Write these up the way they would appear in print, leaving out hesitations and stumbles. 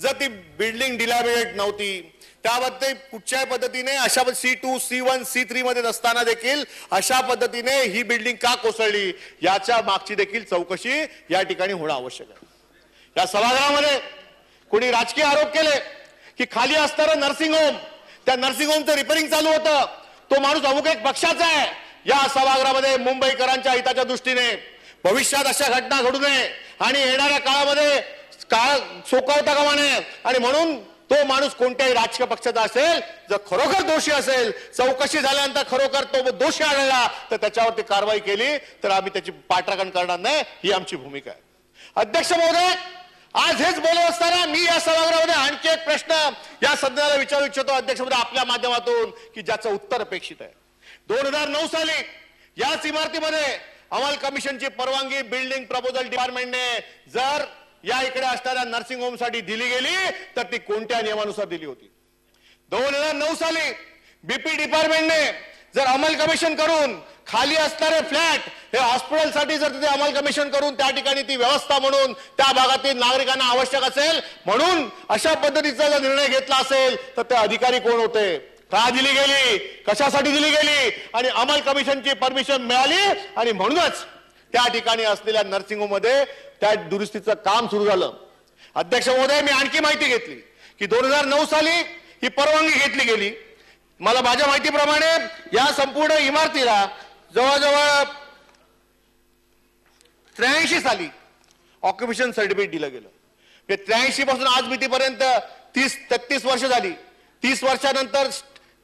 जर ती बिल्डिंग डिलॅबिलेट नव्हती, त्यामध्ये कुठच्याही पद्धतीने अशा C2, C1, C3 मध्ये असताना देखील अशा पद्धतीने ही बिल्डिंग का कोसळली याच्या मागची देखील चौकशी या ठिकाणी होणं आवश्यक आहे। या सभागृहामध्ये कोणी राजकीय आरोप केले की खाली असणारं नर्सिंग होम, त्या नर्सिंग होमचं रिपेअरिंग चालू होतं, तो माणूस अमुक एक पक्षाचा आहे। या सभागृहामध्ये मुंबईकरांच्या हिताच्या दृष्टीने भविष्यात अशा घटना घडू नये आणि येणाऱ्या काळामध्ये काळ सोकावता कामा नये आणि म्हणून तो माणूस कोणत्याही राजकीय पक्षाचा असेल, जर खरोखर दोषी असेल, चौकशी झाल्यानंतर खरोखर तो दोषी आढळला तर त्याच्यावरती कारवाई केली तर आम्ही त्याची पाठराखण करणार नाही, ही आमची भूमिका आहे। अध्यक्ष महोदय, आज हेच बोलत असताना मी या सभागृहामध्ये आणखी एक प्रश्न या सदनाला विचारू इच्छितो अध्यक्ष महोदय आपल्या माध्यमातून, की ज्याचं उत्तर अपेक्षित आहे। 2009 साली याच इमारतीमध्ये अमल कमिशनची परवानगी बिल्डिंग प्रपोजल डिपार्टमेंटने जर या इकडे असणाऱ्या नर्सिंग होम साठी दिली गेली तर ती कोणत्या नियमानुसार दिली होती? 2009 साली बीपी डिपार्टमेंटने जर अमल कमिशन करून खाली असणारे फ्लॅट हे हॉस्पिटलसाठी जर तिथे अमल कमिशन करून त्या ठिकाणी ती व्यवस्था म्हणून त्या भागातील नागरिकांना आवश्यक असेल म्हणून अशा पद्धतीचा जर निर्णय घेतला असेल तर ते अधिकारी कोण होते, का दिली गेली, कशासाठी दिली गेली आणि अमल कमिशनची परमिशन मिळाली आणि म्हणूनच त्या ठिकाणी असलेल्या नर्सिंग होम मध्ये त्या दुरुस्तीचं काम सुरू झालं। अध्यक्ष महोदय, मी आणखी माहिती घेतली की 2009 साली ही परवानगी घेतली गेली। मला माझ्या माहितीप्रमाणे या संपूर्ण इमारतीला जवळजवळ 83 साली ऑक्युपेशन सर्टिफिकेट दिलं गेलं। 83 पासून आज मितीपर्यंत 33 वर्ष झाली। 30 वर्षानंतर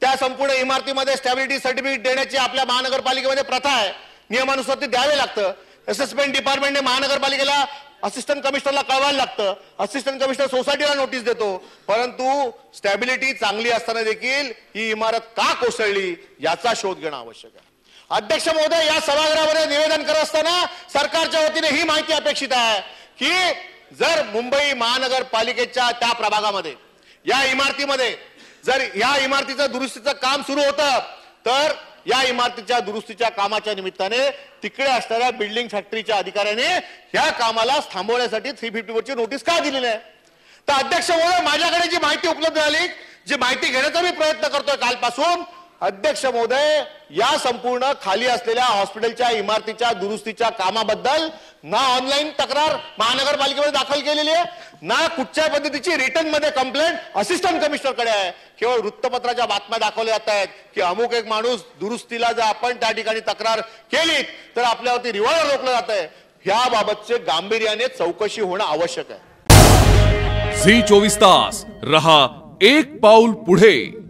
त्या संपूर्ण इमारतीमध्ये स्टॅबिलिटी सर्टिफिकेट देण्याची आपल्या महानगरपालिकेमध्ये प्रथा आहे, नियमानुसार ते द्यावे लागतं। असेसमेंट डिपार्टमेंटने महानगरपालिकेला असिस्टंट कमिशनरला कळवायला लागतं, असिस्टंट कमिशनर सोसायटीला नोटीस देतो, परंतु स्टॅबिलिटी चांगली असताना देखील ही इमारत का कोसळली याचा शोध घेणं आवश्यक आहे। अध्यक्ष महोदय, या सभागृहामध्ये निवेदन करत असताना सरकारच्या वतीने ही माहिती अपेक्षित आहे की जर मुंबई महानगरपालिकेच्या त्या प्रभागामध्ये या इमारतीमध्ये जर या इमारतीचं दुरुस्तीचं काम सुरू होतं तर या इमारतीच्या दुरुस्तीच्या कामाच्या निमित्ताने तिकडे असणाऱ्या बिल्डिंग फॅक्टरीच्या अधिकाऱ्याने या कामाला थांबवण्यासाठी 350 वरची नोटीस का दिली नाही? तर अध्यक्ष महोदय, माझ्याकडे जी माहिती उपलब्ध झाली, जी माहिती घेण्याचा मी प्रयत्न करतोय कालपासून, अध्यक्ष महोदय, या संपूर्ण खाली असलेल्या हॉस्पिटलच्या इमारतीच्या दुरुस्तीच्या कामाबद्दल ना ऑनलाईन तक्रार महानगरपालिकेमध्ये दाखल केलेली आहे, ना कुठच्या पद्धतीची रिटर्न मध्ये कंप्लेंट असिस्टंट कमिशनरकडे आहे। केवळ वृत्तपत्राच्या बातम्या दाखवल्या जात आहेत की अमुक एक माणूस दुरुस्तीला जर आपण त्या ठिकाणी तक्रार केली तर आपल्यावरती रिव्हॉल्वर रोखलं जात आहे। याबाबतचे गांभीर्याने चौकशी होणं आवश्यक आहे। झी 24 तास रहा एक पाऊल पुढे।